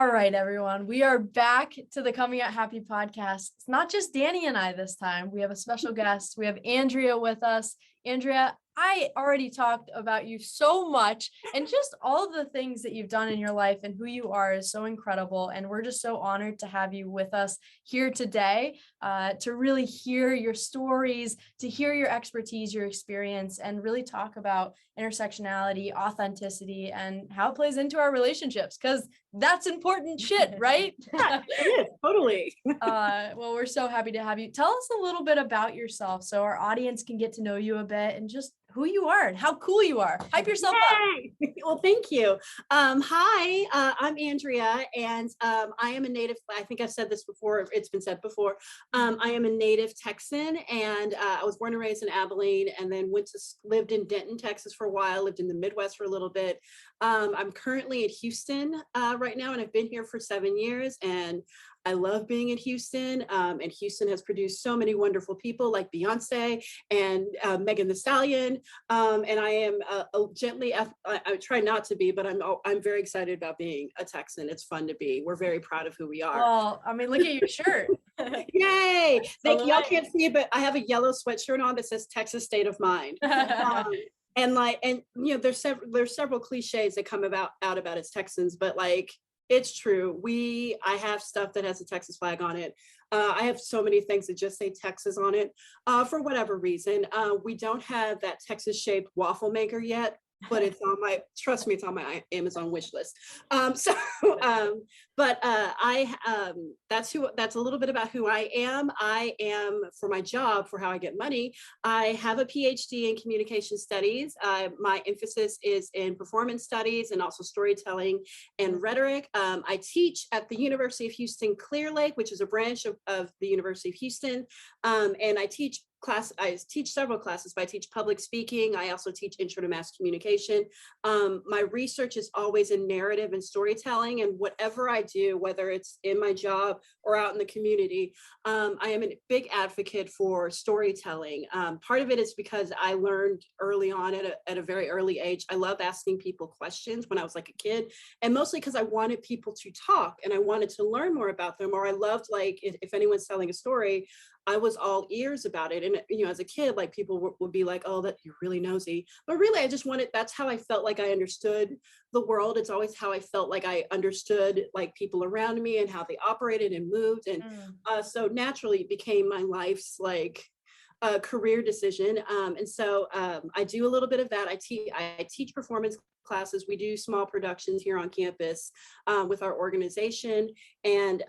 All right, everyone. We are back to the Coming Out Happy podcast. It's not just Dani and I this time. We have a special guest. We have Andrea with us. Andrea, I already talked about you so much, and just all the things that you've done in your life and who you are is so incredible. And we're just so honored to have you with us here today, to really hear your stories, to hear your expertise, your experience, and really talk about intersectionality, authenticity, and how it plays into our relationships, because that's important shit, right? Yeah, it is, totally. Well, we're so happy to have you. Tell us a little bit about yourself so our audience can get to know you a bit and just who you are and how cool you are. Hype yourself Yay! Well, thank you. Hi, I'm Andrea, and I am a native. I think I've said this before. It's been said before. I am a native Texan, and I was born and raised in Abilene, and then lived in Denton, Texas for a while. Lived in the Midwest for a little bit. I'm currently in Houston right now, and I've been here for 7 years, and I love being in Houston, and Houston has produced so many wonderful people like Beyonce and Megan Thee Stallion. And I am I try not to be, but I'm very excited about being a Texan. It's fun to be. We're very proud of who we are. Well, I mean, look at your shirt. Yay! Thank you. Y'all Right. can't see it, but I have a yellow sweatshirt on that says Texas State of Mind. And you know, there's several cliches that come out about as Texans, but like, it's true. I have stuff that has a Texas flag on it. I have so many things that just say Texas on it for whatever reason. We don't have that Texas shaped waffle maker yet, but trust me, it's on my Amazon wish list. That's a little bit about who I am. I am, for my job, for how I get money, I have a PhD in communication studies. My emphasis is in performance studies and also storytelling and rhetoric. I teach at the University of Houston Clear Lake, which is a branch of the University of Houston. And I teach several classes, but I teach public speaking. I also teach intro to mass communication. My research is always in narrative and storytelling, and whatever I do, whether it's in my job or out in the community, I am a big advocate for storytelling. Part of it is because I learned early on at a very early age. I love asking people questions when I was like a kid, and mostly because I wanted people to talk and I wanted to learn more about them, or I loved, like, if anyone's telling a story, I was all ears about it. And, you know, as a kid, like, people would be like, oh, that you're really nosy. But really, I just that's how I felt like I understood the world. It's always how I felt like I understood, like, people around me and how they operated and moved. And so naturally it became my life's, like, career decision. And so I do a little bit of that. I teach performance classes. We do small productions here on campus with our organization. And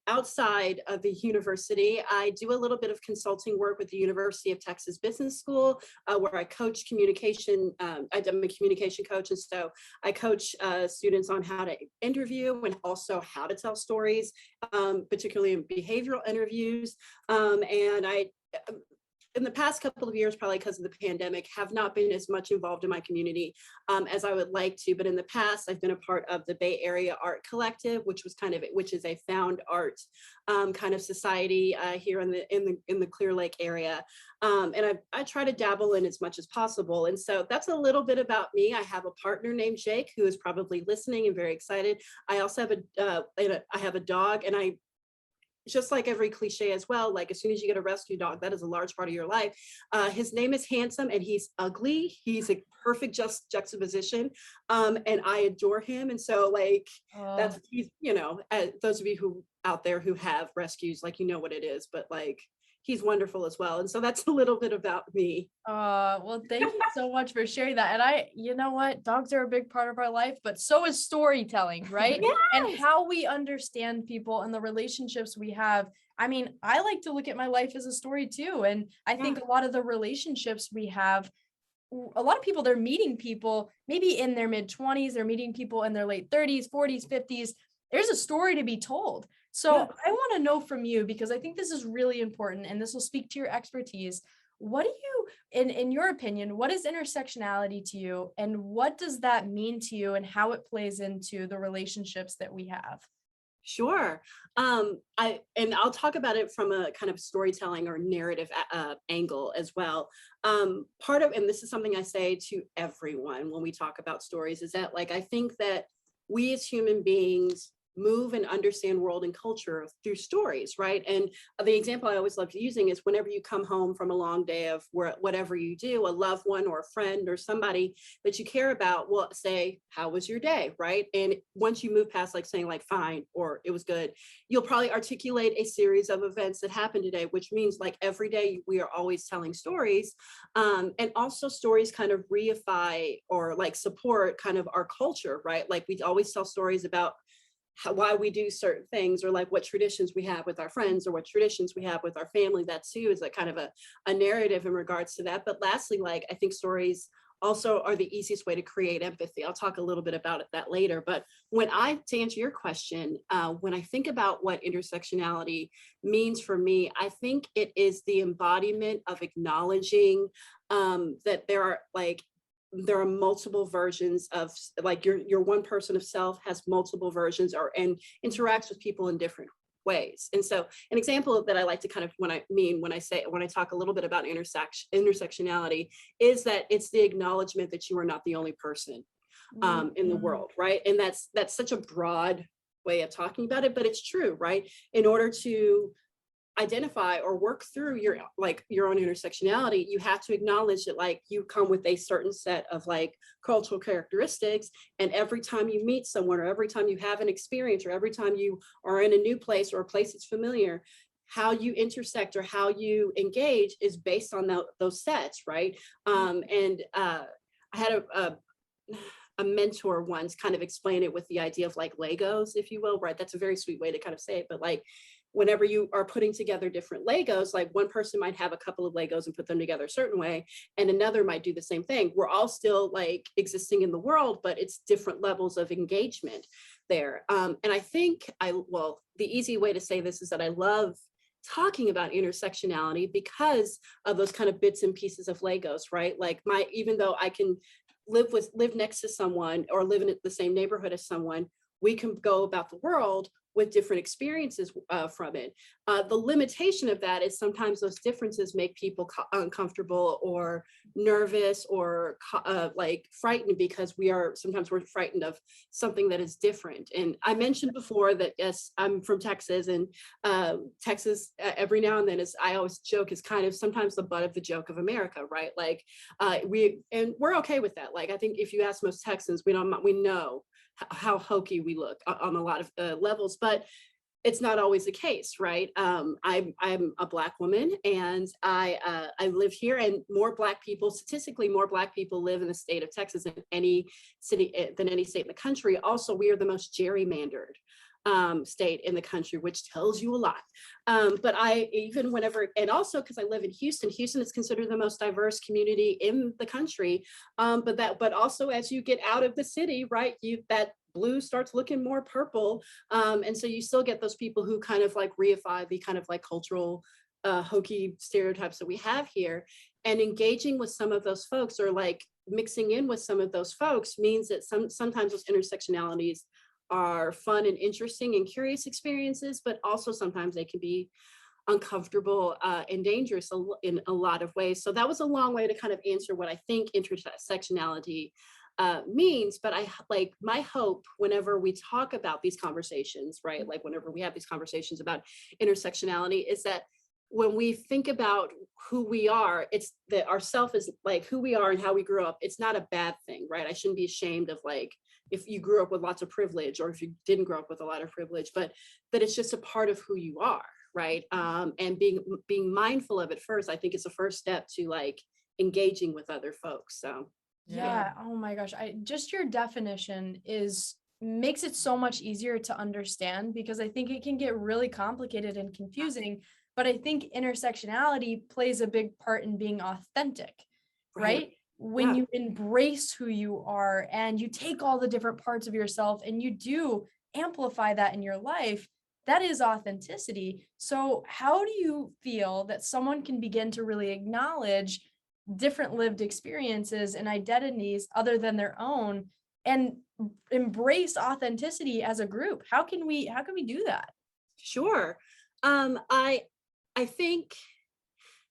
outside of the university, I do a little bit of consulting work with the University of Texas Business School, where I coach communication. I'm a communication coach. And so I coach students on how to interview and also how to tell stories, particularly in behavioral interviews. And in the past couple of years, probably because of the pandemic, have not been as much involved in my community as I would like to. But in the past, I've been a part of the Bay Area Art Collective, which is a found art kind of society here in the Clear Lake area. And I try to dabble in as much as possible. And so that's a little bit about me. I have a partner named Jake, who is probably listening and very excited. I also have a dog, and just like every cliche as well, like, as soon as you get a rescue dog, that is a large part of your life. His name is Handsome, and he's ugly. He's a perfect juxtaposition, and I adore him. And so, like, he's, you know, those of you who out there who have rescues, like, you know what it is, but, like, he's wonderful as well. And so that's a little bit about me. Well, thank you so much for sharing that. And you know what? Dogs are a big part of our life, but so is storytelling, right? Yes. And how we understand people and the relationships we have. I mean, I like to look at my life as a story too. And I think a lot of the relationships we have, a lot of people, they're meeting people maybe in their mid-20s, they're meeting people in their late 30s, 40s, 50s. There's a story to be told. So I want to know from you, because I think this is really important and this will speak to your expertise. What do you, in your opinion, what is intersectionality to you, and what does that mean to you, and how it plays into the relationships that we have? Sure. I'll talk about it from a kind of storytelling or narrative angle as well. And this is something I say to everyone when we talk about stories, is that, like, I think that we as human beings move and understand world and culture through stories, right? And the example I always love using is whenever you come home from a long day of whatever you do, a loved one or a friend or somebody that you care about will say, how was your day, right? And once you move past like saying like fine or it was good, you'll probably articulate a series of events that happened today, which means like every day we are always telling stories. And also stories kind of reify or like support kind of our culture, right? Like we always tell stories about why we do certain things, or like what traditions we have with our friends or what traditions we have with our family. That too is a kind of a narrative in regards to that. But lastly, like I think stories also are the easiest way to create empathy. I'll talk a little bit about that later. But to answer your question, when I think about what intersectionality means for me, I think it is the embodiment of acknowledging that there are multiple versions of like your one person of self has multiple versions and interacts with people in different ways. And so an example that I like to kind of when I talk a little bit about intersectionality is that it's the acknowledgement that you are not the only person in the world, right? And that's such a broad way of talking about it, but it's true, right? In order to identify or work through your own intersectionality, you have to acknowledge that like you come with a certain set of like cultural characteristics, and every time you meet someone or every time you have an experience or every time you are in a new place or a place that's familiar, how you intersect or how you engage is based on those sets, right? I had a mentor once kind of explain it with the idea of like Legos, if you will, right? That's a very sweet way to kind of say it, but like whenever you are putting together different Legos, like one person might have a couple of Legos and put them together a certain way, and another might do the same thing. We're all still like existing in the world, but it's different levels of engagement there. And I think the easy way to say this is that I love talking about intersectionality because of those kind of bits and pieces of Legos, right? Like even though I can live next to someone or live in the same neighborhood as someone, we can go about the world with different experiences from it. The limitation of that is sometimes those differences make people uncomfortable or nervous or like frightened, because sometimes we're frightened of something that is different. And I mentioned before that, yes, I'm from Texas, and Texas every now and then I always joke, is kind of sometimes the butt of the joke of America, right? Like we're okay with that. Like I think if you ask most Texans, we know how hokey we look on a lot of levels, but it's not always the case, right? I'm a Black woman, and I live here, and statistically more Black people live in the state of Texas than any state in the country. Also, we are the most gerrymandered state in the country, which tells you a lot. But and also because I live in Houston is considered the most diverse community in the country. But also as you get out of the city, right, that blue starts looking more purple. And so you still get those people who kind of like reify the kind of like cultural hokey stereotypes that we have here. And engaging with some of those folks, or like mixing in with some of those folks, means that sometimes those intersectionalities are fun and interesting and curious experiences, but also sometimes they can be uncomfortable and dangerous in a lot of ways. So that was a long way to kind of answer what I think intersectionality means. But my hope whenever we talk about these conversations, right? Like whenever we have these conversations about intersectionality, is that when we think about who we are, it's that ourself is like who we are and how we grew up. It's not a bad thing, right? I shouldn't be ashamed of like, if you grew up with lots of privilege or if you didn't grow up with a lot of privilege, but that it's just a part of who you are, right? And being mindful of it first, I think is the first step to like engaging with other folks. So yeah. Oh my gosh. Just your definition makes it so much easier to understand, because I think it can get really complicated and confusing. But I think intersectionality plays a big part in being authentic, right? When you embrace who you are and you take all the different parts of yourself and you do amplify that in your life, that is authenticity. So how do you feel that someone can begin to really acknowledge different lived experiences and identities other than their own and embrace authenticity as a group? How can we do that? Sure. I think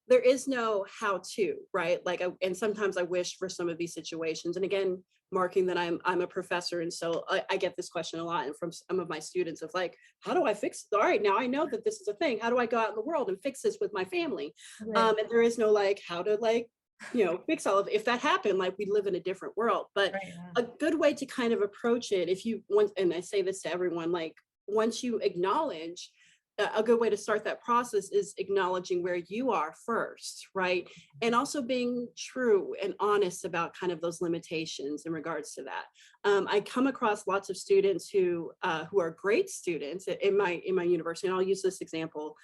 there is no how to, right? Like, and sometimes I wish for some of these situations. And again, marking that I'm a professor. And so I get this question a lot, and from some of my students of like, how do I fix it? All right, now I know that this is a thing. How do I go out in the world and fix this with my family? Right. And there is no like how to like, fix all of it. If that happened, like we'd live in a different world. But Right, yeah. a good way to kind of approach it, if you want, and I say this to everyone, like once you acknowledge, a good way to start that process is acknowledging where you are first, right? And also being true and honest about kind of those limitations in regards to that. I come across lots of students who are great students in my university, and I'll use this example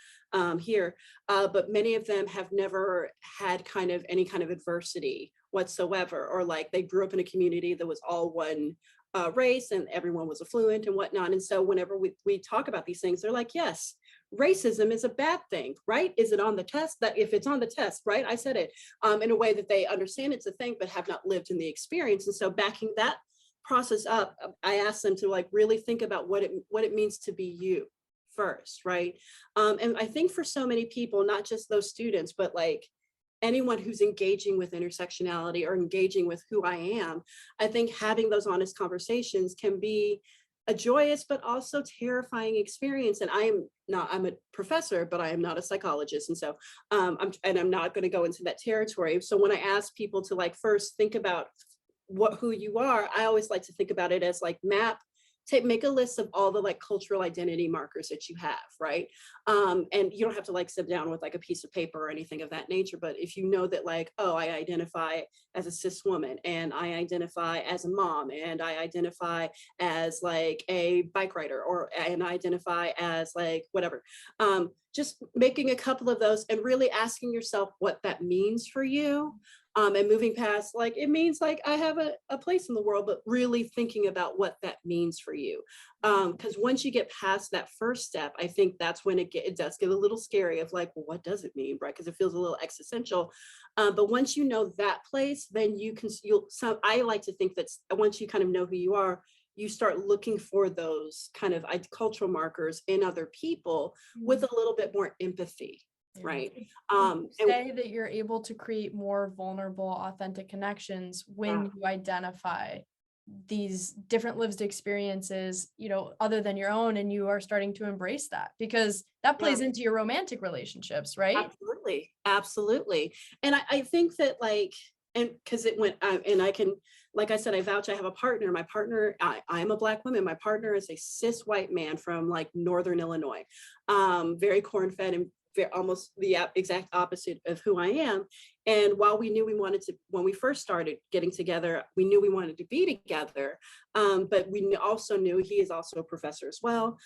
here, but many of them have never had kind of any kind of adversity whatsoever, or like they grew up in a community that was all one race and everyone was affluent and whatnot. And so whenever we talk about these things, they're like, yes, racism is a bad thing, right? Is it on the test? That if it's on the test, right? I said it in a way that they understand it's a thing, but have not lived in the experience. And so backing that process up, I asked them to like really think about what it means to be you first, right? And I think for so many people, not just those students, but like anyone who's engaging with intersectionality or engaging with who I am, I think having those honest conversations can be a joyous but also terrifying experience. And I'm a professor, but I am not a psychologist. And so I'm not going to go into that territory. So when I ask people to like first think about who you are, I always like to think about it as like make a list of all the like cultural identity markers that you have, right? And you don't have to like sit down with like a piece of paper or anything of that nature, but if you know that like, oh, I identify as a cis woman, and I identify as a mom, and I identify as like a bike rider, and I identify as like whatever, just making a couple of those and really asking yourself what that means for you. And moving past like, it means like I have a place in the world, but really thinking about what that means for you. Because once you get past that first step, I think that's when it does get a little scary of like, well, what does it mean, right? Because it feels a little existential. But once you know that place, then I like to think that once you kind of know who you are, you start looking for those kind of cultural markers in other people with a little bit more empathy. Right. Say that you're able to create more vulnerable, authentic connections when you identify these different lived experiences, other than your own, and you are starting to embrace that, because that plays into your romantic relationships, right? Absolutely. And I think that like, and because it went, and I can, like I said, I vouch, I have a partner. My partner, I am a Black woman. My partner is a cis white man from like Northern Illinois, very corn-fed and almost the exact opposite of who I am. And while we knew we wanted to, when we first started getting together, we knew we wanted to be together, but we also knew he is also a professor as well.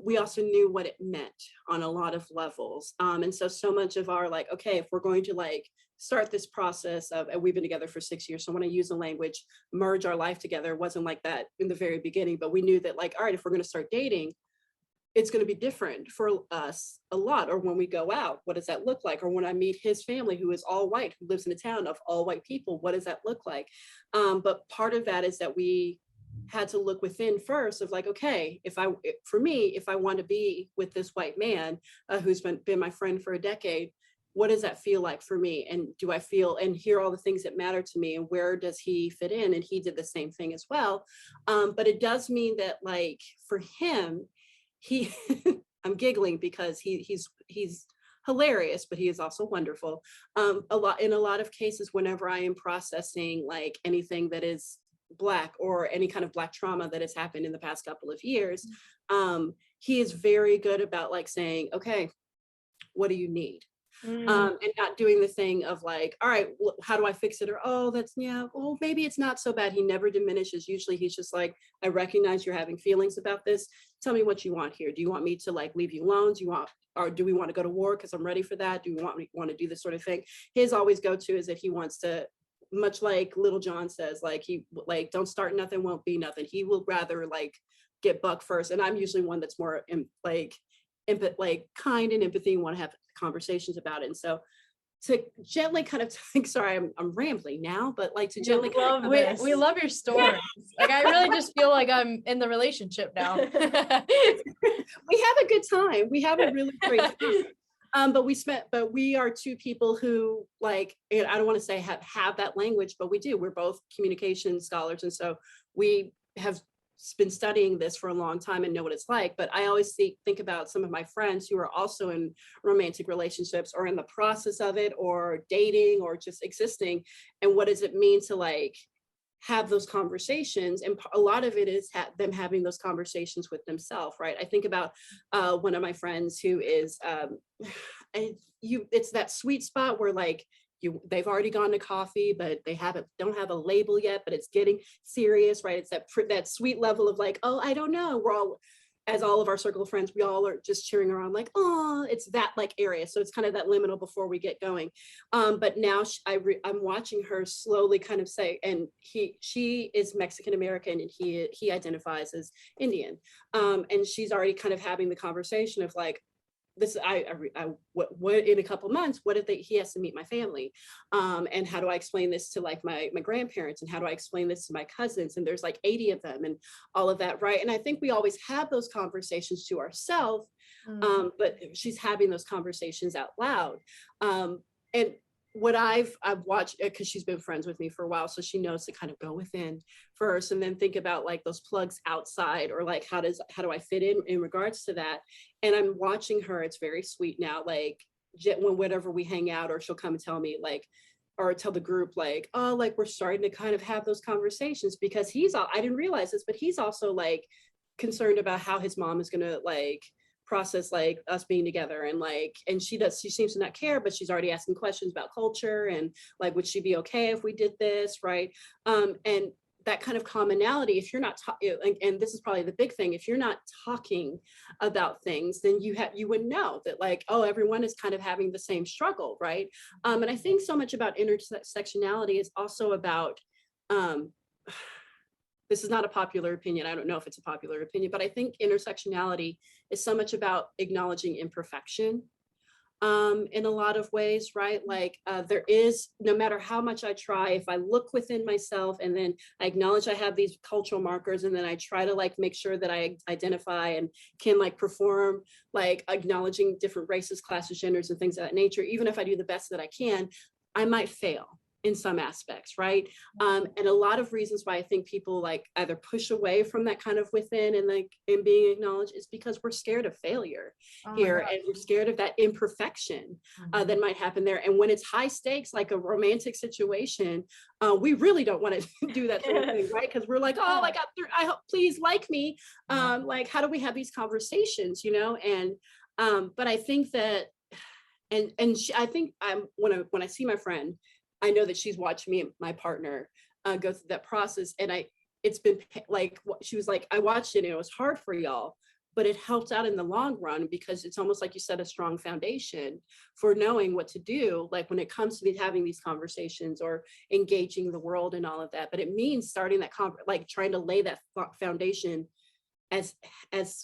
We also knew what it meant on a lot of levels. And so much of our like, okay, if we're going to like start this process of, and we've been together for 6 years. So when I use the language, merge our life together, it wasn't like that in the very beginning, but we knew that like, all right, if we're going to start dating, it's going to be different for us a lot. Or when we go out, what does that look like? Or when I meet his family, who is all white, who lives in a town of all white people, what does that look like? But part of that is that we had to look within first of like, okay, if I want to be with this white man who's been my friend for a decade, what does that feel like for me? And do I feel and hear all the things that matter to me? And where does he fit in? And he did the same thing as well. But it does mean that like for him, I'm giggling because he's hilarious, but he is also wonderful. In a lot of cases, whenever I am processing like anything that is Black or any kind of Black trauma that has happened in the past couple of years, he is very good about like saying, okay, what do you need? And not doing the thing of like, all right, well, how do I fix it? Or, oh, well, maybe it's not so bad. He never diminishes. Usually he's just like, I recognize you're having feelings about this. Tell me what you want here. Do you want me to like leave you alone? Or do we want to go to war? Because I'm ready for that. Do we want to do this sort of thing? His always go-to is that he wants to, much like Little John says, like he like, don't start nothing, won't be nothing. He will rather like get buck first. And I'm usually one that's more kind and empathy and want to have conversations about it. And so to gently kind of sorry, I'm rambling now, but like to gently we love your stories. Like I really just feel like I'm in the relationship now. We have a good time. We have a really great time. But we are two people who like, and I don't want to say have that language, but we do. We're both communication scholars. And so we have been studying this for a long time and know what it's like. But I always think about some of my friends who are also in romantic relationships or in the process of it or dating or just existing. And what does it mean to like have those conversations? And a lot of it is them having those conversations with themselves, right? I think about one of my friends who is it's that sweet spot where like they've already gone to coffee, but they don't have a label yet, but it's getting serious, right? It's that sweet level of like, oh, I don't know. We're all, as all of our circle of friends, we all are just cheering around like, oh, it's that like area. So it's kind of that liminal before we get going. But now I'm watching her slowly kind of say, and she is Mexican American and he identifies as Indian. And she's already kind of having the conversation of like, this, what in a couple months, what if he has to meet my family? And how do I explain this to like my grandparents? And how do I explain this to my cousins? And there's like 80 of them and all of that, right? And I think we always have those conversations to ourselves, but she's having those conversations out loud. And what I've watched, because she's been friends with me for a while, so she knows to kind of go within first and then think about like those plugs outside, or like how do I fit in regards to that. And I'm watching her, it's very sweet now, like whenever we hang out, or she'll come and tell me like, or tell the group like, oh, like we're starting to kind of have those conversations, because I didn't realize this, but he's also like concerned about how his mom is gonna like process like us being together, and like, and she seems to not care, but she's already asking questions about culture and like, would she be okay if we did this, right? And that kind of commonality, if you're not and this is probably the big thing, if you're not talking about things, then you would know that like, oh, everyone is kind of having the same struggle, right? And I think so much about intersectionality is also about this is not a popular opinion. I don't know if it's a popular opinion, but I think intersectionality is so much about acknowledging imperfection in a lot of ways, right? Like there is, no matter how much I try, if I look within myself and then I acknowledge I have these cultural markers, and then I try to like make sure that I identify and can like perform, like acknowledging different races, classes, genders, and things of that nature, even if I do the best that I can, I might fail in some aspects, right? And a lot of reasons why I think people like either push away from that kind of within and like in being acknowledged is because we're scared of failure here, and we're scared of that imperfection that might happen there. And when it's high stakes, like a romantic situation, we really don't want to do that sort of thing, right? Because we're like, oh, like I hope, please like me. Like, how do we have these conversations, you know? And but I think that, I think when I see my friend, I know that she's watched me and my partner go through that process. And it's been like, she was like, I watched it and it was hard for y'all, but it helped out in the long run, because it's almost like you set a strong foundation for knowing what to do, like when it comes to having these conversations or engaging the world and all of that. But it means starting that, like trying to lay that foundation as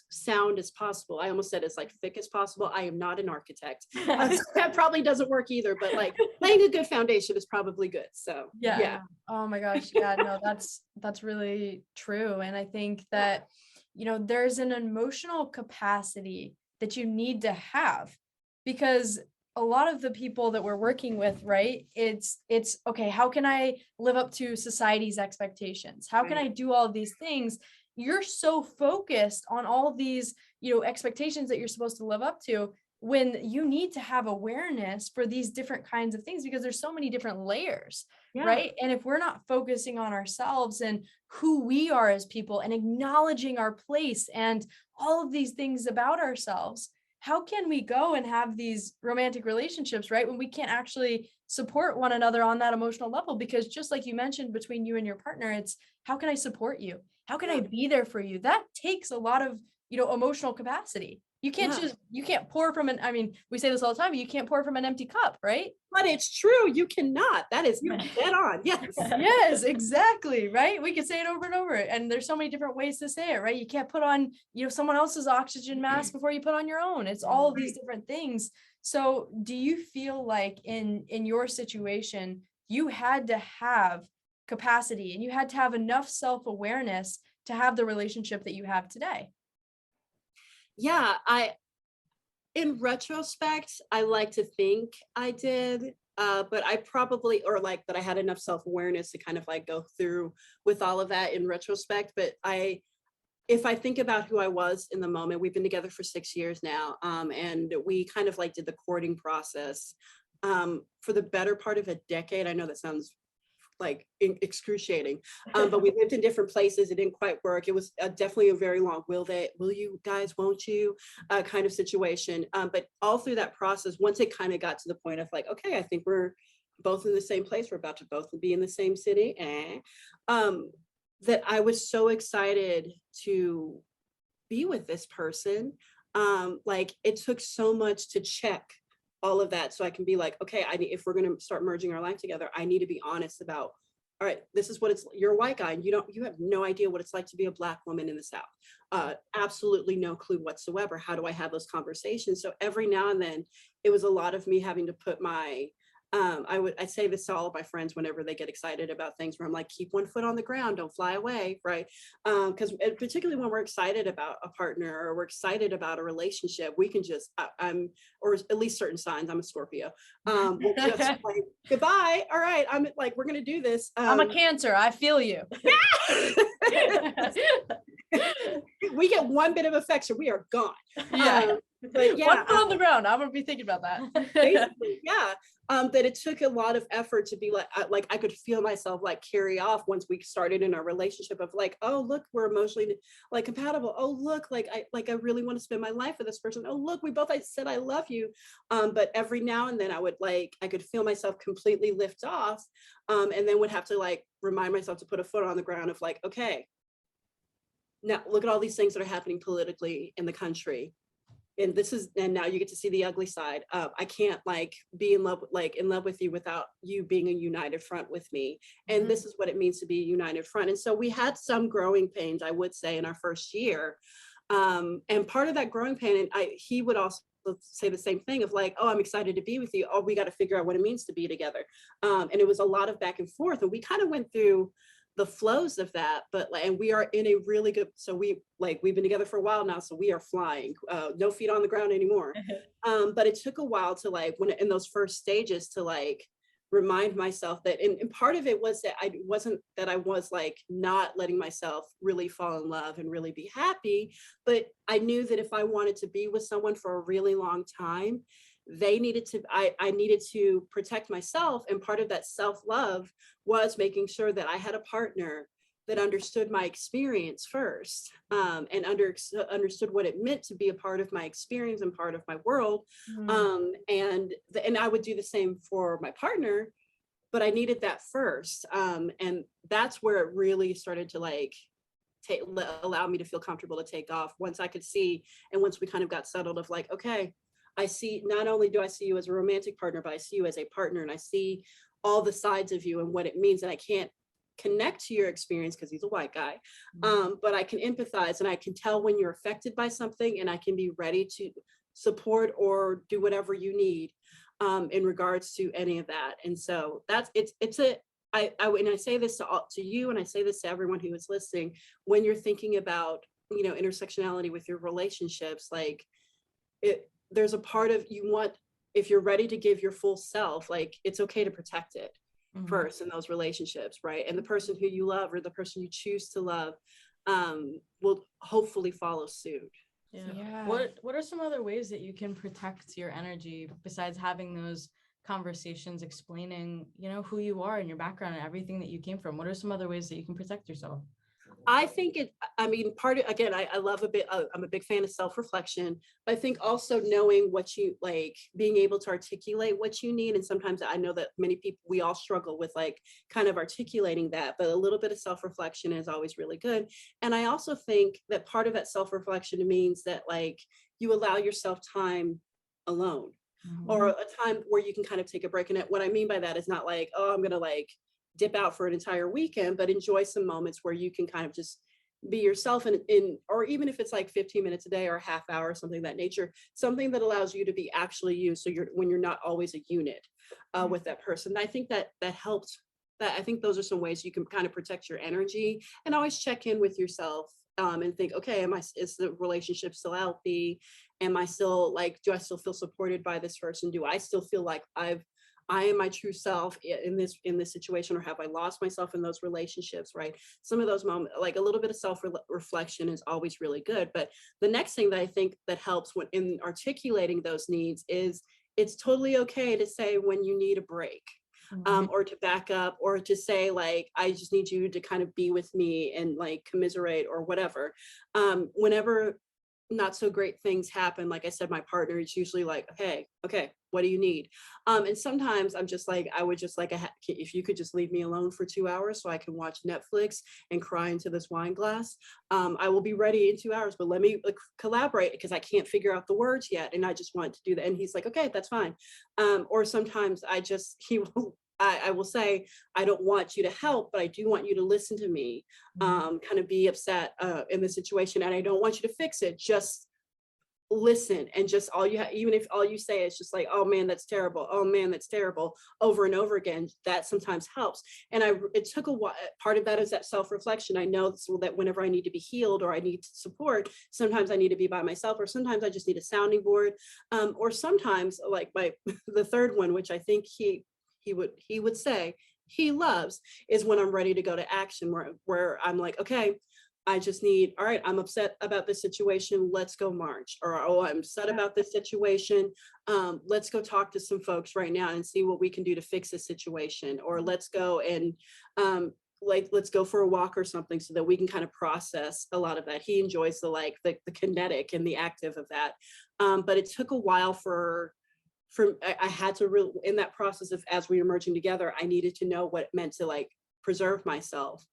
sound as possible. I almost said as like thick as possible. I am not an architect. That probably doesn't work either, but like laying a good foundation is probably good. So yeah. Oh my gosh. Yeah, no, that's really true. And I think that, you know, there's an emotional capacity that you need to have, because a lot of the people that we're working with, right, it's okay, how can I live up to society's expectations? How can I do all of these things? You're so focused on all of these, you know, expectations that you're supposed to live up to, when you need to have awareness for these different kinds of things, because there's so many different layers, right? And if we're not focusing on ourselves and who we are as people and acknowledging our place and all of these things about ourselves, how can we go and have these romantic relationships, right, when we can't actually support one another on that emotional level? Because just like you mentioned, between you and your partner, it's how can I support you? How can I be there for you? That takes a lot of, you know, emotional capacity. You can't you can't pour from I mean, we say this all the time, you can't pour from an empty cup, right? But it's true. You cannot. That is dead on. Yes. Yes, exactly. Right. We could say it over and over. And there's so many different ways to say it, right? You can't put on, you know, someone else's oxygen mask before you put on your own. It's all of these different things. So do you feel like in your situation, you had to have capacity and you had to have enough self-awareness to have the relationship that you have today? Yeah, In retrospect, I like to think I did, but I probably, or like that I had enough self-awareness to kind of like go through with all of that in retrospect. But if I think about who I was in the moment, we've been together for 6 years now, and we kind of like did the courting process for the better part of a decade. I know that sounds like excruciating, but we lived in different places. It didn't quite work. It was definitely a very long will you guys, won't you kind of situation. But all through that process, once it kind of got to the point of like, okay, I think we're both in the same place, we're about to both be in the same city, that I was so excited to be with this person. Like it took so much to check all of that so I can be like, okay, if we're going to start merging our life together, I need to be honest about, all right, this is what you're a white guy and you have no idea what it's like to be a Black woman in the South. Absolutely no clue whatsoever. How do I have those conversations? So every now and then it was a lot of me having to put my I say this to all of my friends whenever they get excited about things, where I'm like, keep one foot on the ground, don't fly away, right? Because particularly when we're excited about a partner or we're excited about a relationship, we can just, or at least certain signs, I'm a Scorpio, we'll just like, goodbye, all right, I'm like, we're gonna do this. I'm a Cancer, I feel you. We get one bit of affection, we are gone. Yeah. But yeah, one foot on the ground. I'm gonna be thinking about that. Basically, yeah. That it took a lot of effort to be like I could feel myself like carry off once we started in our relationship of like, oh look, we're emotionally like compatible. Oh look, like I really want to spend my life with this person. Oh look, we both said I love you. But every now and then I could feel myself completely lift off, and then would have to like remind myself to put a foot on the ground of like, okay, now look at all these things that are happening politically in the country. And now you get to see the ugly side. I can't like be in love with you without you being a united front with me. And this is what it means to be a united front. And so we had some growing pains, I would say, in our first year. And part of that growing pain, and he would also say the same thing of like, oh, I'm excited to be with you. Oh, we got to figure out what it means to be together. And it was a lot of back and forth. And we kind of went through the flows of that, and we are in a really good, so we've been together for a while now, so we are flying, no feet on the ground anymore. But it took a while to like, when in those first stages, to like remind myself that, and part of it was that I was like not letting myself really fall in love and really be happy, but I knew that if I wanted to be with someone for a really long time, I needed to protect myself. And part of that self-love was making sure that I had a partner that understood my experience first, and understood what it meant to be a part of my experience and part of my world. And I would do the same for my partner, but I needed that first. And that's where it really started to like allow me to feel comfortable to take off, once I could see, and once we kind of got settled of like, okay, I see, not only do I see you as a romantic partner, but I see you as a partner, and I see all the sides of you and what it means. And I can't connect to your experience because he's a white guy, but I can empathize, and I can tell when you're affected by something, and I can be ready to support or do whatever you need in regards to any of that. And so and I say this to you, and I say this to everyone who is listening, when you're thinking about, intersectionality with your relationships, like there's a part of if you're ready to give your full self, like it's okay to protect it first in those relationships, right? And the person who you love, or the person you choose to love, will hopefully follow suit. Yeah. What are some other ways that you can protect your energy besides having those conversations, explaining, who you are and your background and everything that you came from? What are some other ways that you can protect yourself? I think I love I'm a big fan of self-reflection, but I think also knowing what you like, being able to articulate what you need. And sometimes I know that many people, we all struggle with like kind of articulating that, but a little bit of self-reflection is always really good. And I also think that part of that self-reflection means that like you allow yourself time alone, or a time where you can kind of take a break. And what I mean by that is not like, oh, I'm going to like dip out for an entire weekend, but enjoy some moments where you can kind of just be yourself, or even if it's like 15 minutes a day or a half hour, something of that nature, something that allows you to be actually you. So when you're not always a unit with that person. I think that helps. I think those are some ways you can kind of protect your energy, and always check in with yourself and think, okay, is the relationship still healthy? Am I still like, do I still feel supported by this person? Do I still feel like I am my true self in this situation, or have I lost myself in those relationships, right? Some of those moments, like a little bit of self-reflection is always really good. But the next thing that I think that helps when in articulating those needs is it's totally okay to say when you need a break. Or to back up, or to say like, I just need you to kind of be with me and like commiserate or whatever. Whenever not so great things happen, like I said, my partner is usually like, hey, okay, what do you need? And sometimes I'm just like, I would just like, if you could just leave me alone for 2 hours so I can watch Netflix and cry into this wine glass, I will be ready in 2 hours, but let me collaborate because I can't figure out the words yet. And I just want to do that. And he's like, okay, that's fine. Or sometimes I will say, I don't want you to help, but I do want you to listen to me, kind of be upset in the situation. And I don't want you to fix it. Just listen. And just even if all you say is just like, oh man, that's terrible. Oh man, that's terrible, over and over again, that sometimes helps. And it took a while. Part of that is that self-reflection. I know that whenever I need to be healed or I need support, sometimes I need to be by myself, or sometimes I just need a sounding board. Or sometimes like the third one, which I think he would say he loves, is when I'm ready to go to action, where I'm like, okay, I just need, all right, I'm upset about this situation, let's go march. Or, oh, I'm upset about this situation, let's go talk to some folks right now and see what we can do to fix this situation. Or let's go and let's go for a walk or something, so that we can kind of process a lot of that. He enjoys the kinetic and the active of that. But it took a while I had to really, in that process of, as we were merging together, I needed to know what it meant to like preserve myself.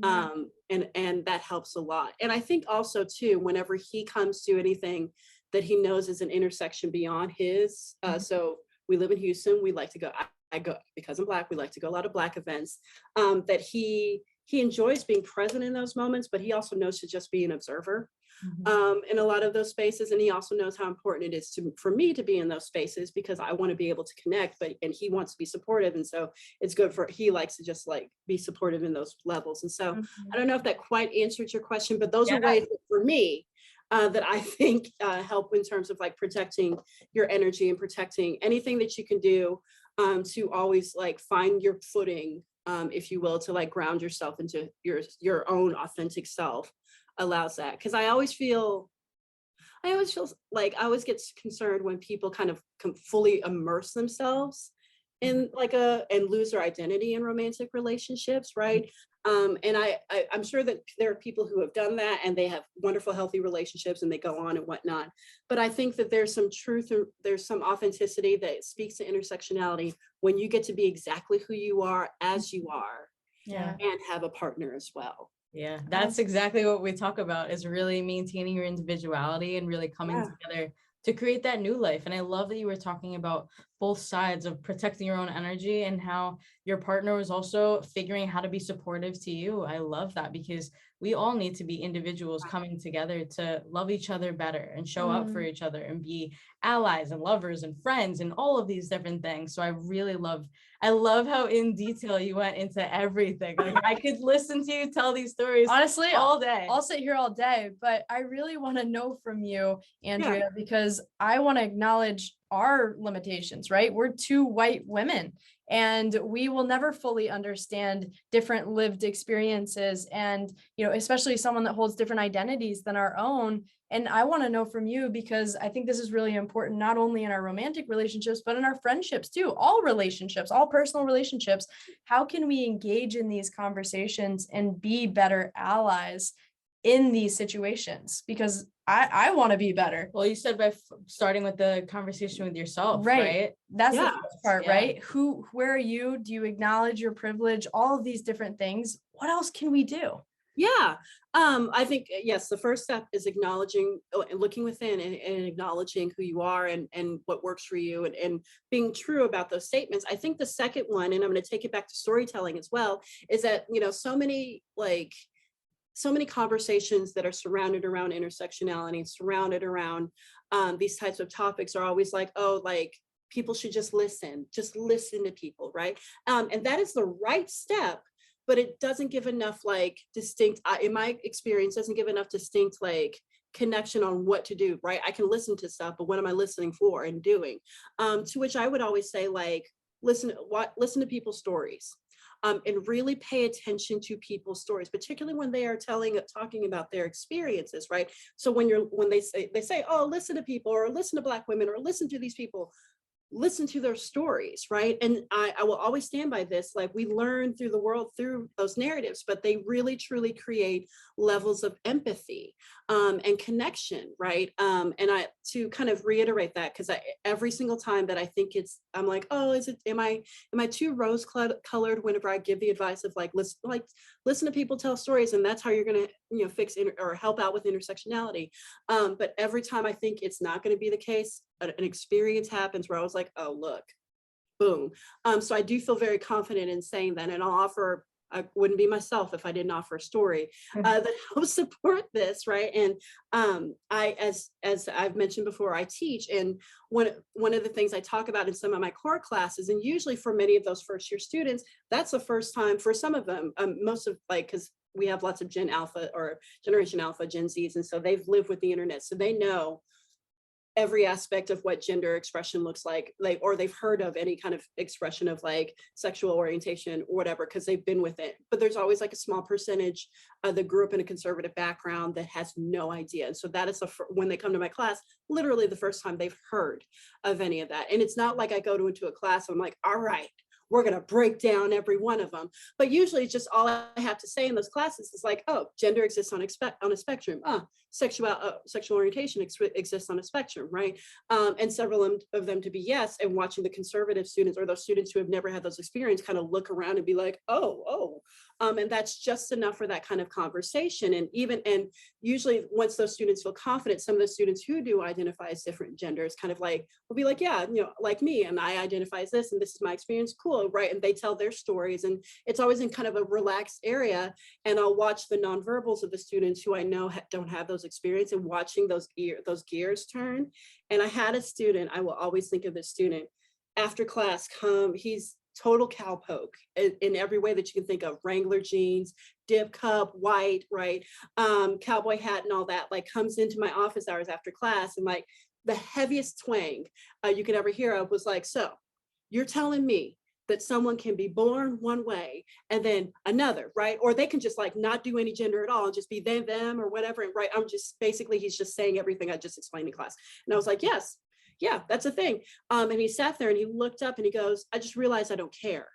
And that helps a lot. And I think also too, whenever he comes to anything that he knows is an intersection beyond his, so we live in Houston, we like to go, I go, because I'm Black, we like to go a lot of Black events, that he enjoys being present in those moments, but he also knows to just be an observer in a lot of those spaces. And he also knows how important it is for me to be in those spaces, because I want to be able to connect, and he wants to be supportive. And so it's good he likes to just like be supportive in those levels. And so I don't know if that quite answered your question, but those are ways for me that I think help in terms of like protecting your energy and protecting anything that you can do to always like find your footing, if you will, to like ground yourself into your own authentic self, allows that. Because I always feel like I always get concerned when people kind of fully immerse themselves in and lose their identity in romantic relationships, right? And I'm sure that there are people who have done that and they have wonderful, healthy relationships and they go on and whatnot. But I think that there's some truth, or there's some authenticity that speaks to intersectionality when you get to be exactly who you are as you are, and have a partner as well. Yeah, that's exactly what we talk about, is really maintaining your individuality and really coming together to create that new life. And I love that you were talking about both sides of protecting your own energy and how your partner was also figuring how to be supportive to you. I love that, because we all need to be individuals coming together to love each other better and show up for each other and be allies and lovers and friends and all of these different things. So I love how in detail you went into everything. Like, I could listen to you tell these stories honestly all day. I'll sit here all day, but I really want to know from you, Andrea, because I want to acknowledge our limitations, right? We're two white women and we will never fully understand different lived experiences, and especially someone that holds different identities than our own. And I want to know from you, because I think this is really important, not only in our romantic relationships, but in our friendships too, all relationships, all personal relationships. How can we engage in these conversations and be better allies in these situations? Because I want to be better. Well, you said by starting with the conversation with yourself, right? That's the first part, right? Where are you? Do you acknowledge your privilege? All of these different things. What else can we do? Yeah, I think, yes, the first step is acknowledging and looking within and acknowledging who you are and what works for you, and being true about those statements. I think the second one, and I'm going to take it back to storytelling as well, is that, so many conversations that are surrounded around intersectionality, surrounded around these types of topics are always like, oh, like people should just listen to people, right? And that is the right step. but it doesn't give enough like distinct, in my experience, doesn't give enough distinct like connection on what to do, right? I can listen to stuff, but what am I listening for and doing? To which I would always say, like, listen to people's stories. And really pay attention to people's stories, particularly when they are talking about their experiences, right? So when they say, oh, listen to people, or listen to Black women, or listen to these people, listen to their stories, right? And I will always stand by this. Like, we learn through the world through those narratives, but they really truly create levels of empathy and connection, right? And I, to kind of reiterate that, because every single time that I think I'm like, oh, am I too rose colored whenever I give the advice of like listen to people tell stories, and that's how you're gonna fix or help out with intersectionality. But every time I think it's not going to be the case, an experience happens where I was like, oh, look, boom. So I do feel very confident in saying that, and I wouldn't be myself if I didn't offer a story that helps support this, right? And I, as I've mentioned before, I teach, and one of the things I talk about in some of my core classes, and usually for many of those first year students, that's the first time for some of them, most of, like, because we have lots of Gen Alpha or Generation Alpha, Gen Zs, and so they've lived with the internet, so they know every aspect of what gender expression looks like, or they've heard of any kind of expression of like sexual orientation or whatever, because they've been with it. But there's always like a small percentage that grew up in a conservative background that has no idea. And so that is when they come to my class, literally the first time they've heard of any of that. And it's not like I go into a class and I'm like, all right, we're going to break down every one of them. But usually it's just all I have to say in those classes is like, oh, gender exists on a spectrum. Sexual orientation exists on a spectrum, right? And several of them to be yes, and watching the conservative students or those students who have never had those experiences kind of look around and be like, oh. And that's just enough for that kind of conversation. And usually once those students feel confident, some of the students who do identify as different genders kind of like, will be like, yeah, like me, and I identify as this, and this is my experience, cool, right? And they tell their stories, and it's always in kind of a relaxed area. And I'll watch the nonverbals of the students who I know don't have those experiences, and watching those gears turn. And I had a student, I will always think of this student, after class, he's total cowpoke in every way that you can think of: Wrangler jeans, dip cup, white, right? Cowboy hat and all that, like comes into my office hours after class, and like the heaviest twang you could ever hear of was like, so you're telling me that someone can be born one way and then another, right? Or they can just like not do any gender at all and just be them or whatever, right? He's just saying everything I just explained in class. And I was like, yes, yeah, that's a thing. And he sat there and he looked up and he goes, I just realized I don't care.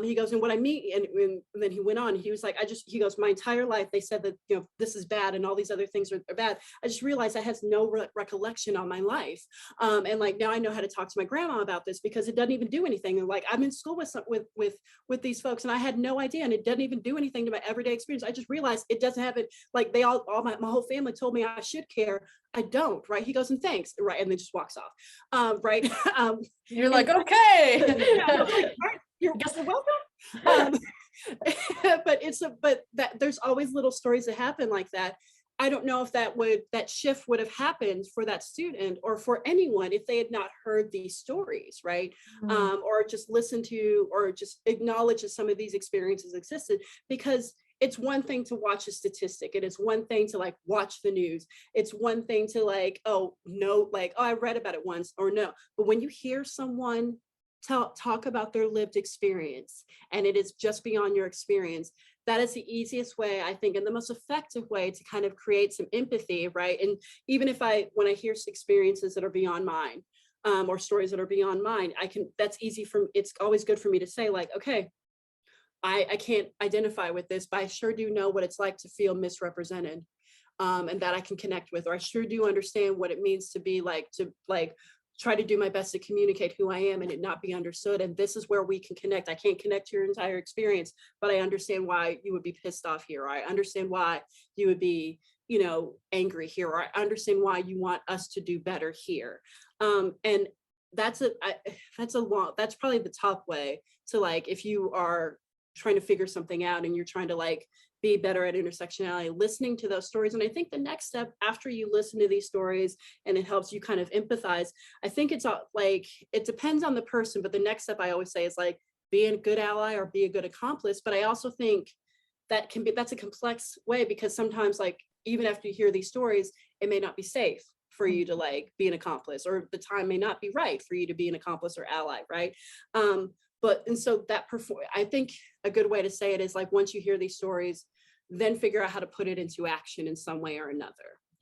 He goes, and what I mean, and then he went on, he was like, he goes, my entire life, they said that, this is bad and all these other things are bad. I just realized I has no recollection on my life. And like, now I know how to talk to my grandma about this because it doesn't even do anything. And like, I'm in school with these folks and I had no idea, and it doesn't even do anything to my everyday experience. I just realized it doesn't have it. Like my whole family told me I should care. I don't, right? He goes, and thanks, right? And then just walks off, right? You're like, okay. Yeah, like, right, you're welcome. But there's always little stories that happen like that. I don't know if that shift would have happened for that student or for anyone if they had not heard these stories, right? Or just listened to, or just acknowledge that some of these experiences existed. Because it's one thing to watch a statistic, and it's one thing to like watch the news. It's one thing to like, oh no, like, oh, I read about it once, or no. But when you hear someone talk about their lived experience, and it is just beyond your experience, that is the easiest way, I think, and the most effective way to kind of create some empathy, right? And even when I hear experiences that are beyond mine, or stories that are beyond mine, it's always good for me to say like, okay, I can't identify with this, but I sure do know what it's like to feel misrepresented, and that I can connect with, or I sure do understand what it means to be like, to like try to do my best to communicate who I am and it not be understood. And this is where we can connect. I can't connect to your entire experience, but I understand why you would be pissed off here. Or I understand why you would be, angry here. Or I understand why you want us to do better here. And that's probably the top way to, like, if you are trying to figure something out and you're trying to like be better at intersectionality, listening to those stories. And I think the next step after you listen to these stories and it helps you kind of empathize, I think it's like, it depends on the person, but the next step I always say is like, be a good ally or be a good accomplice. But I also think that's a complex way, because sometimes, like, even after you hear these stories, it may not be safe for you to like be an accomplice, or the time may not be right for you to be an accomplice or ally, right? So I think a good way to say it is like, once you hear these stories, then figure out how to put it into action in some way or another,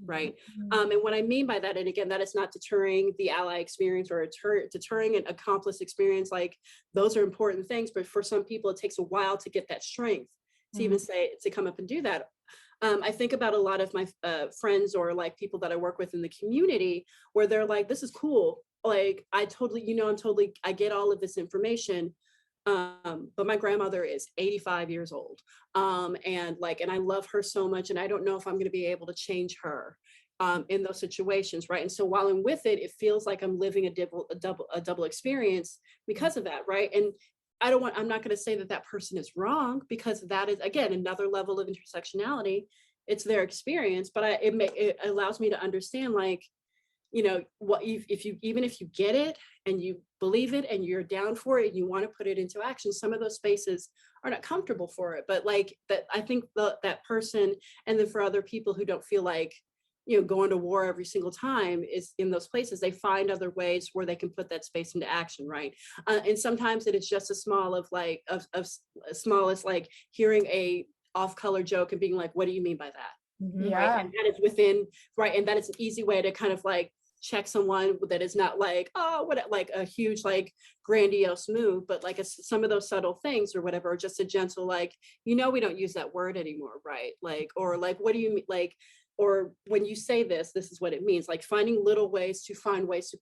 right? And what I mean by that, and again, that is not deterring the ally experience or deterring an accomplice experience. Like, those are important things, but for some people, it takes a while to get that strength to even say, to come up and do that. I think about a lot of my friends, or like people that I work with in the community, where they're like, this is cool. Like, I get all of this information. But my grandmother is 85 years old. And I love her so much. And I don't know if I'm going to be able to change her in those situations. Right. And so while I'm with it, it feels like I'm living a double experience because of that. Right. And I'm not going to say that person is wrong, because that is, again, another level of intersectionality. It's their experience, but it allows me to understand, like, what if you get it and you believe it and you're down for it and you want to put it into action, some of those spaces are not comfortable for it. But like that, I think that person, and then for other people who don't feel like, going to war every single time, is in those places, they find other ways where they can put that space into action, right? And sometimes it is just as small as like hearing a off-color joke and being like, what do you mean by that? Yeah. Right? And that is within, right? And that is an easy way to kind of like check someone, that is not like, oh, what, like a huge, like grandiose move, but like some of those subtle things or whatever, or just a gentle, like, we don't use that word anymore, right? Like, or like, what do you mean? Like, or when you say this is what it means. Like, finding little ways to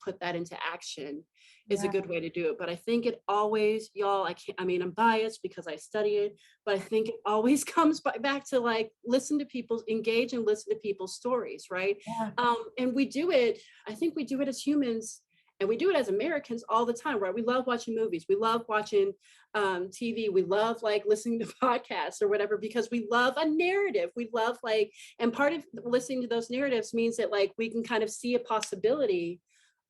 put that into action is a good way to do it. But I think it always, y'all, I'm biased because I study it, but I think it always comes back to like, engage and listen to people's stories, right? Yeah. And I think we do it as humans, and we do it as Americans all the time, right? We love watching movies. We love watching TV. We love like listening to podcasts or whatever, because we love a narrative. We love and part of listening to those narratives means that like we can kind of see a possibility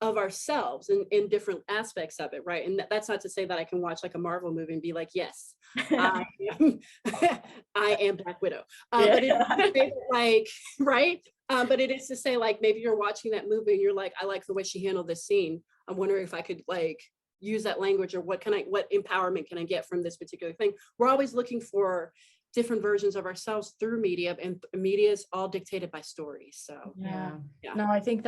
of ourselves in different aspects of it, right? And that's not to say that I can watch like a Marvel movie and be like, yes, I am Black Widow. But it's like, right? But it is to say, like, maybe you're watching that movie and you're like, I like the way she handled this scene. I'm wondering if I could like use that language, or what empowerment can I get from this particular thing? We're always looking for different versions of ourselves through media, and media is all dictated by stories. So yeah. No, I think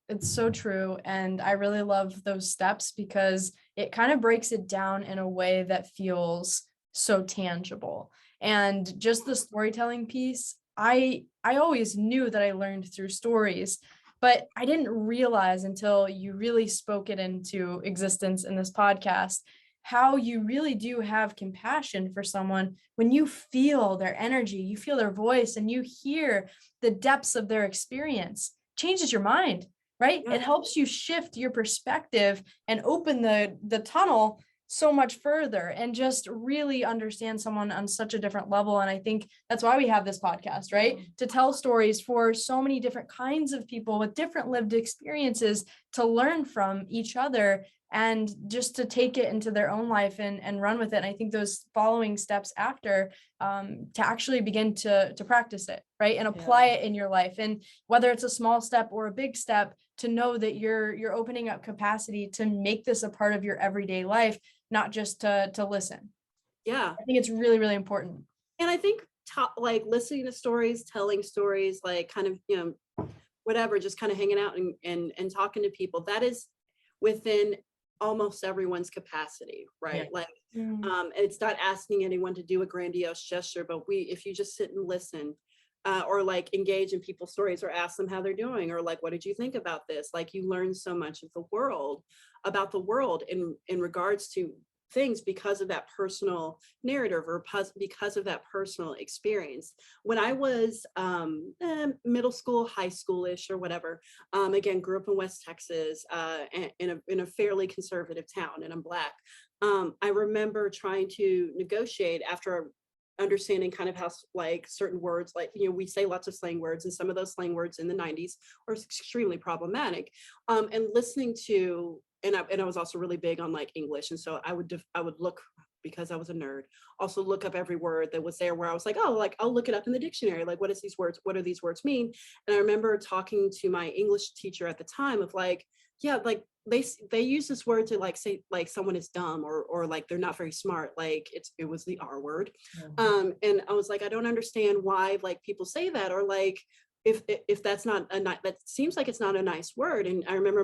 it's so true. And I really love those steps, because it kind of breaks it down in a way that feels so tangible. And just the storytelling piece, I always knew that I learned through stories, but I didn't realize until you really spoke it into existence in this podcast, how you really do have compassion for someone when you feel their energy, you feel their voice, and you hear the depths of their experience. Changes your mind, right? It helps you shift your perspective and open the tunnel so much further, and just really understand someone on such a different level. And I think that's why we have this podcast, right? To tell stories for so many different kinds of people with different lived experiences, to learn from each other, and just to take it into their own life and run with it. And I think those following steps after, to actually begin to practice it, right? And apply it in your life. And whether it's a small step or a big step, to know that you're opening up capacity to make this a part of your everyday life, not just to listen. Yeah. I think it's really, really important. And I think like listening to stories, telling stories, like kind of, whatever, just kind of hanging out and talking to people, that is within almost everyone's capacity, right? Like, it's not asking anyone to do a grandiose gesture, but if you just sit and listen, or like engage in people's stories, or ask them how they're doing, or like, what did you think about this? Like, you learn so much of about the world in regards to things, because of that personal narrative, or because of that personal experience. When I was middle school, high schoolish, or whatever, again, grew up in West Texas, in a fairly conservative town, and I'm Black. I remember trying to negotiate after understanding kind of how like certain words, like, we say lots of slang words, and some of those slang words in the 90s are extremely problematic, and listening to and I was also really big on like English. And so I would look, because I was a nerd, also look up every word that was there, where I was like, oh, like I'll look it up in the dictionary. Like, what do these words mean? And I remember talking to my English teacher at the time of like, yeah, like they use this word to like say like someone is dumb, or like they're not very smart. Like it was the R word. And I was like, I don't understand why like people say that, or like if that's not that seems like it's not a nice word. And I remember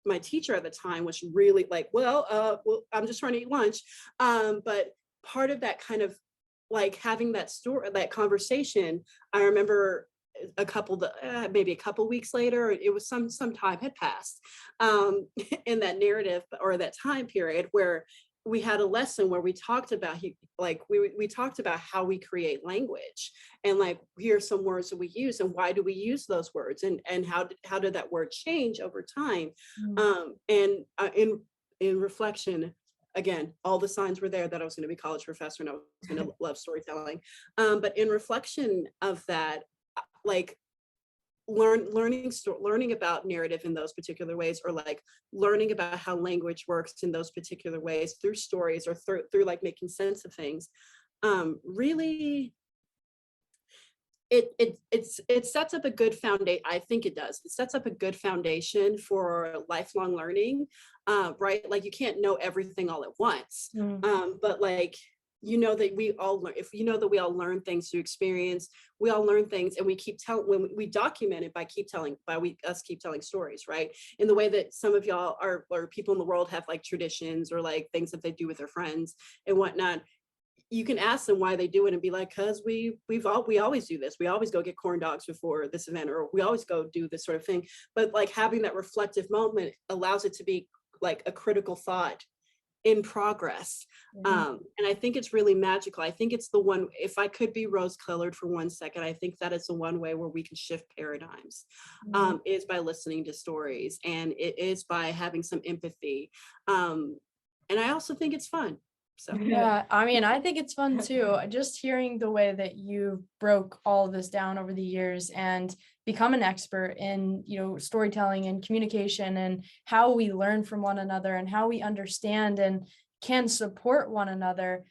my teacher at the time was really like, well, I'm just trying to eat lunch. But part of that kind of like having that conversation, I remember maybe a couple weeks later, it was some time had passed in that narrative or that time period, where we had a lesson where we talked about we talked about how we create language, and like here are some words that we use and why do we use those words, and how did that word change over time. And in reflection, again, all the signs were there that I was going to be a college professor and I was going to love storytelling. But in reflection of that, like learning about narrative in those particular ways, or like learning about how language works in those particular ways through stories, or through like making sense of things, really it sets up a good foundation. I think it does. It sets up a good foundation for lifelong learning, right? Like you can't know everything all at once, but like that we all learn. If that we all learn things through experience, we all learn things, and we keep telling, when we document it by keep telling stories, right? In the way that some of y'all or people in the world have like traditions, or like things that they do with their friends and whatnot. You can ask them why they do it and be like, because we always do this. We always go get corn dogs before this event, or we always go do this sort of thing. But like having that reflective moment allows it to be like a critical thought in progress. And I think it's really magical. I think it's the one, if I could be rose colored for 1 second, I think that is the one way where we can shift paradigms, is by listening to stories, and it is by having some empathy. And I also think it's fun. So yeah, I mean, I think it's fun too. Just hearing the way that you broke all of this down over the years and become an expert in, storytelling and communication, and how we learn from one another and how we understand and can support one another.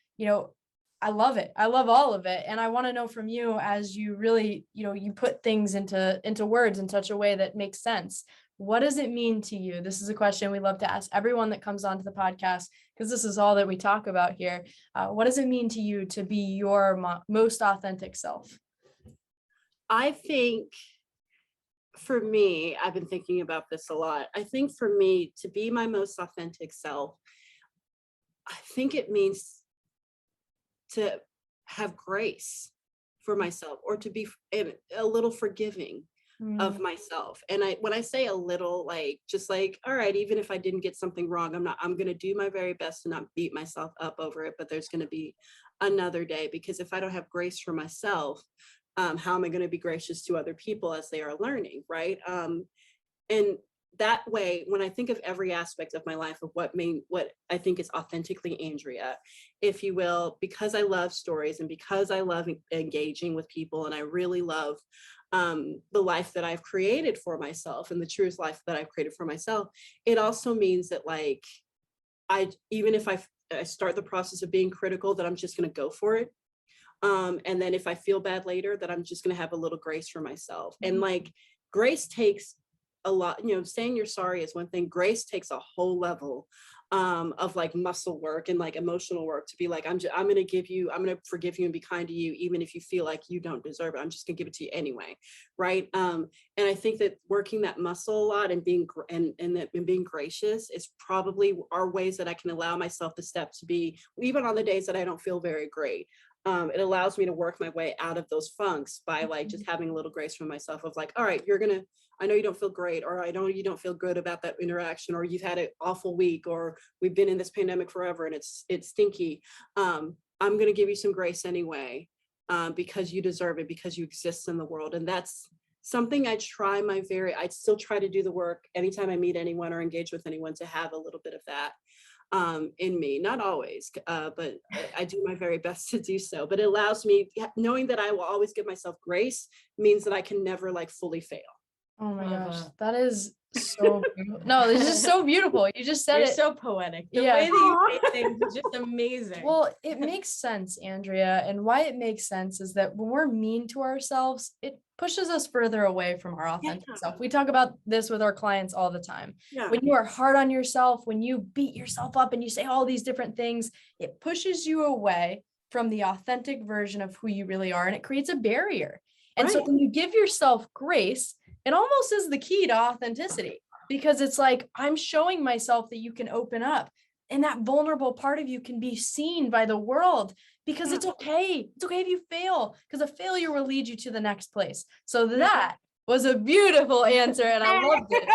I love it. I love all of it. And I want to know from you, as you really, you put things into words in such a way that makes sense. What does it mean to you? This is a question we love to ask everyone that comes onto the podcast, because this is all that we talk about here. What does it mean to you to be your most authentic self? I think for me, I've been thinking about this a lot. I think for me to be my most authentic self, I think it means to have grace for myself, or to be a little forgiving of myself. And when I say a little, like just like, all right, even if I didn't get something wrong, I'm going to do my very best to not beat myself up over it, but there's going to be another day. Because if I don't have grace for myself, how am I going to be gracious to other people as they are learning, right? And that way, when I think of every aspect of my life of what I think is authentically Andrea, if you will, because I love stories and because I love engaging with people, and I really love the life that I've created for myself, and the truest life that I've created for myself, it also means that like, even if I start the process of being critical, that I'm just going to go for it. And then if I feel bad later, that I'm just going to have a little grace for myself. And like, grace takes a lot, saying you're sorry is one thing. Grace takes a whole level of like muscle work and like emotional work to be like, I'm going to forgive you and be kind to you, even if you feel like you don't deserve it. I'm just going to give it to you anyway. Right. And I think that working that muscle a lot and being gracious is probably are ways that I can allow myself the step to be, even on the days that I don't feel very great. It allows me to work my way out of those funks by like just having a little grace for myself of like, all right, I know you don't feel great, or I know you don't feel good about that interaction, or you've had an awful week, or we've been in this pandemic forever and it's stinky. I'm going to give you some grace anyway, because you deserve it, because you exist in the world. And that's something I still try to do the work anytime I meet anyone or engage with anyone, to have a little bit of that in me. Not always, but I do my very best to do so. But it allows me, knowing that I will always give myself grace, means that I can never like fully fail. Oh my gosh, that is So no, this is so beautiful. You just said You're it. so poetic. The Yeah. way that you say things is just amazing. Well, it makes sense, Andrea. And why it makes sense is that when we're mean to ourselves, it pushes us further away from our authentic self. We talk about this with our clients all the time. Yeah. When you are hard on yourself, when you beat yourself up and you say all these different things, it pushes you away from the authentic version of who you really are. And it creates a barrier. And so Right. when you give yourself grace, it almost is the key to authenticity, because it's like, I'm showing myself that you can open up, and that vulnerable part of you can be seen by the world, because it's okay. It's okay if you fail, because a failure will lead you to the next place. So that was a beautiful answer, and I loved it.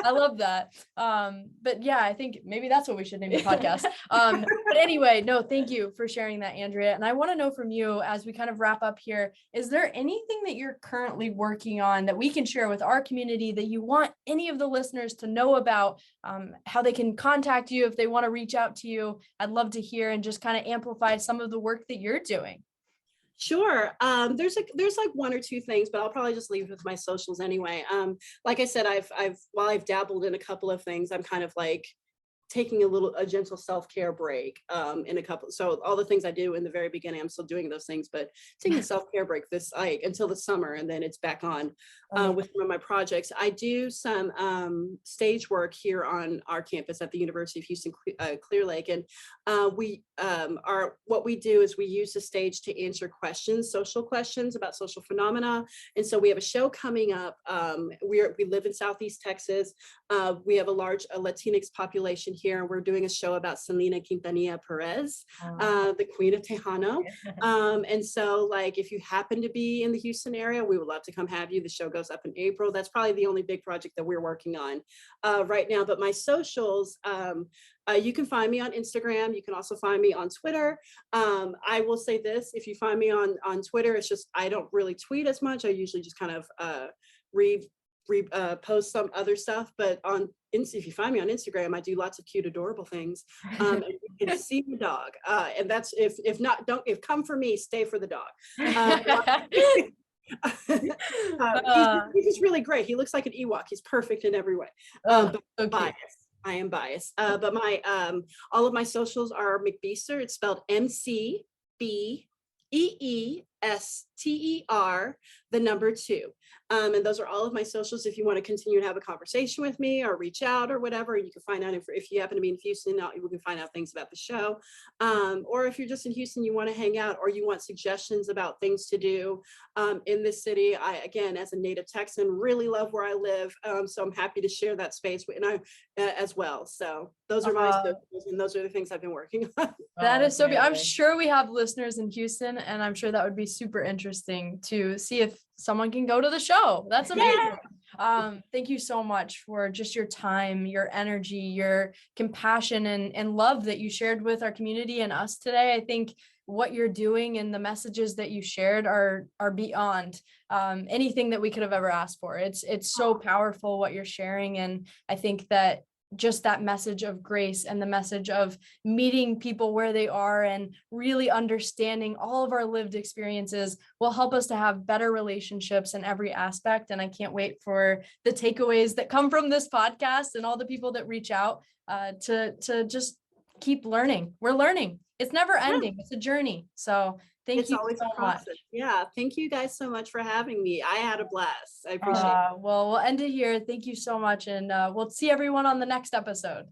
I love that. But yeah, I think maybe that's what we should name the podcast. But anyway, no, thank you for sharing that, Andrea. And I want to know from you, as we kind of wrap up here, is there anything that you're currently working on that we can share with our community that you want any of the listeners to know about, how they can contact you if they want to reach out to you? I'd love to hear and just kind of amplify some of the work that you're doing. Sure. There's like one or two things, but I'll probably just leave with my socials anyway. Like I said, while I've dabbled in a couple of things, I'm kind of like taking a gentle self-care break in a couple. So all the things I do in the very beginning, I'm still doing those things, but taking a self-care break until the summer, and then it's back on with some of my projects. I do some stage work here on our campus at the University of Houston Clear Lake, and what we do is we use the stage to answer social questions about social phenomena. And so we have a show coming up. We live in Southeast Texas. We have a large Latinx population here, and we're doing a show about Selena Quintanilla Perez, the Queen of Tejano. And so, like, if you happen to be in the Houston area, we would love to come have you. The show goes up in April. That's probably the only big project that we're working on right now. But my socials, you can find me on Instagram. You can also find me on Twitter. I will say this: if you find me on Twitter, it's just I don't really tweet as much. I usually just kind of post some other stuff. But if you find me on Instagram, I do lots of cute, adorable things. And you can see the dog. And that's if not, if come for me, stay for the dog. He's just really great. He looks like an Ewok. He's perfect in every way. But biased. I am biased. But my all of my socials are McBeester. It's spelled McBeester, the number 2. And those are all of my socials. If you want to continue to have a conversation with me or reach out or whatever, you can find out if you happen to be in Houston, you can find out things about the show. Or if you're just in Houston, you want to hang out, or you want suggestions about things to do in this city. I, again, as a native Texan, really love where I live. So I'm happy to share that space as well. So those are my socials, and those are the things I've been working on. That is so I'm sure we have listeners in Houston, and I'm sure that would be super interesting to see if someone can go to the show. That's amazing. Thank you so much for just your time, your energy, your compassion, and love that you shared with our community and us today. I think what you're doing and the messages that you shared are beyond anything that we could have ever asked for. It's so powerful what you're sharing, and I think that just that message of grace and the message of meeting people where they are and really understanding all of our lived experiences will help us to have better relationships in every aspect. And I can't wait for the takeaways that come from this podcast and all the people that reach out to just keep learning. We're learning. It's never ending. It's a journey. So thank you so much. Yeah. Thank you guys so much for having me. I had a blast. I appreciate it. Well, we'll end it here. Thank you so much. And we'll see everyone on the next episode.